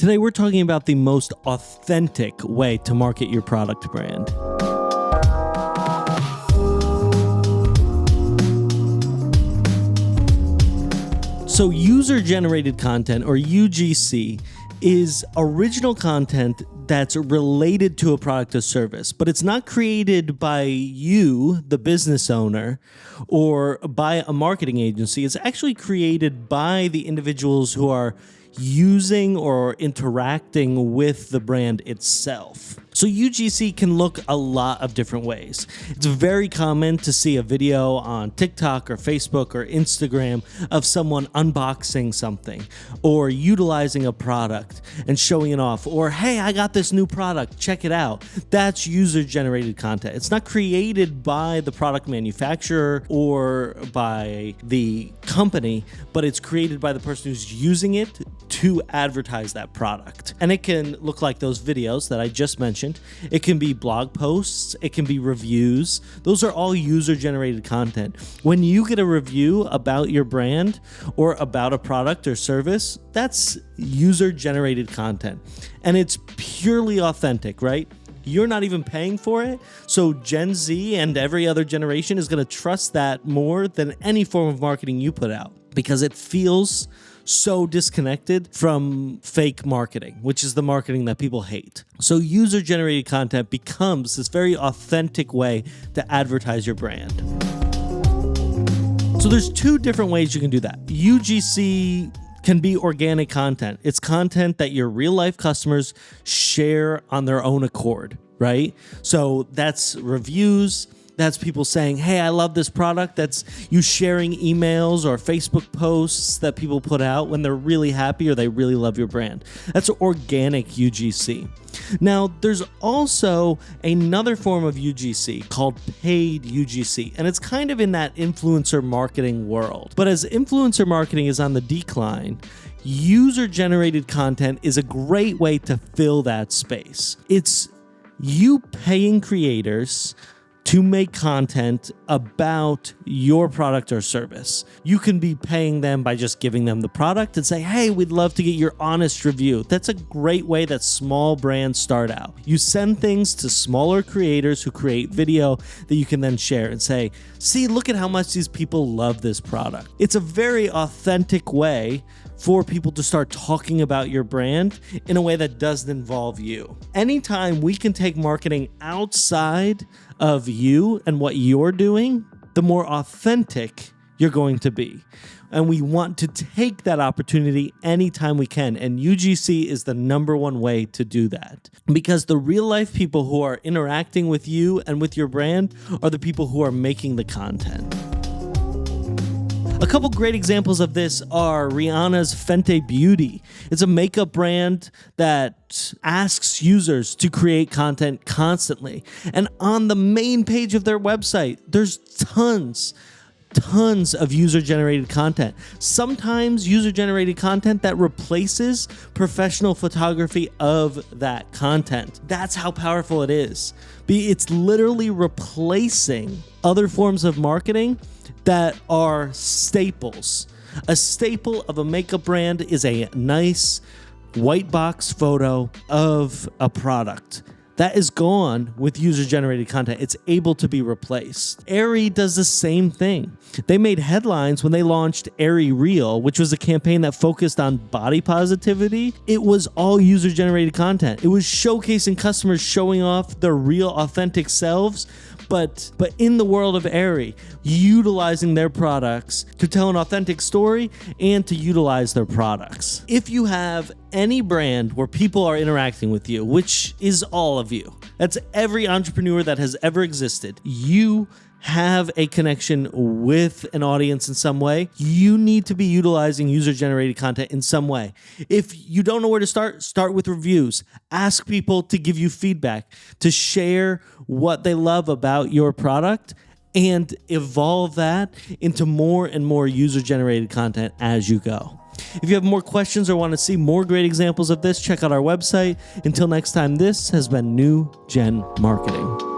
Today we're talking about the most authentic way to market your product brand. So user-generated content, or UGC, is original content that's related to a product or service, but it's not created by you, the business owner, or by a marketing agency. It's actually created by the individuals who are using or interacting with the brand itself. So UGC can look a lot of different ways. It's very common to see a video on TikTok or Facebook or Instagram of someone unboxing something or utilizing a product and showing it off, or hey, I got this new product, check it out. That's user-generated content. It's not created by the product manufacturer or by the company, but it's created by the person who's using it to advertise that product. And it can look like those videos that I just mentioned. It can be blog posts. It can be reviews. Those are all user-generated content. When you get a review about your brand or about a product or service, that's user-generated content. And it's purely authentic, right? You're not even paying for it. So Gen Z and every other generation is going to trust that more than any form of marketing you put out, because it feels so disconnected from fake marketing, which is the marketing that people hate. So user-generated content becomes this very authentic way to advertise your brand. So there's two different ways you can do that. UGC can be organic content. It's content that your real-life customers share on their own accord, right? So that's reviews. That's people saying, hey, I love this product. That's you sharing emails or Facebook posts that people put out when they're really happy or they really love your brand. That's organic UGC. Now, there's also another form of UGC called paid UGC, and it's kind of in that influencer marketing world. But as influencer marketing is on the decline, user-generated content is a great way to fill that space. It's you paying creators to make content about your product or service. You can be paying them by just giving them the product and say, hey, we'd love to get your honest review. That's a great way that small brands start out. You send things to smaller creators who create video that you can then share and say, see, look at how much these people love this product. It's a very authentic way for people to start talking about your brand in a way that doesn't involve you. Anytime we can take marketing outside of you and what you're doing, the more authentic you're going to be. And we want to take that opportunity anytime we can. And UGC is the number one way to do that. Because the real life people who are interacting with you and with your brand are the people who are making the content. A couple great examples of this are Rihanna's Fenty Beauty. It's a makeup brand that asks users to create content constantly. And on the main page of their website, there's tons of user-generated content. Sometimes user-generated content that replaces professional photography of that content. That's how powerful it is. It's literally replacing other forms of marketing that are staples. A staple of a makeup brand is a nice white box photo of a product. That is gone with user-generated content. It's able to be replaced. Aerie does the same thing. They made headlines when they launched Aerie Real, which was a campaign that focused on body positivity. It was all user-generated content. It was showcasing customers showing off their real, authentic selves, but in the world of Aerie, utilizing their products to tell an authentic story and to utilize their products. If you have any brand where people are interacting with you, which is all of you, that's every entrepreneur that has ever existed, you have a connection with an audience in some way, you need to be utilizing user-generated content in some way. If you don't know where to start with reviews. Ask people to give you feedback, to share what they love about your product, and evolve that into more and more user-generated content as you go. If you have more questions or want to see more great examples of this, check out our website. Until next time, this has been New Gen Marketing.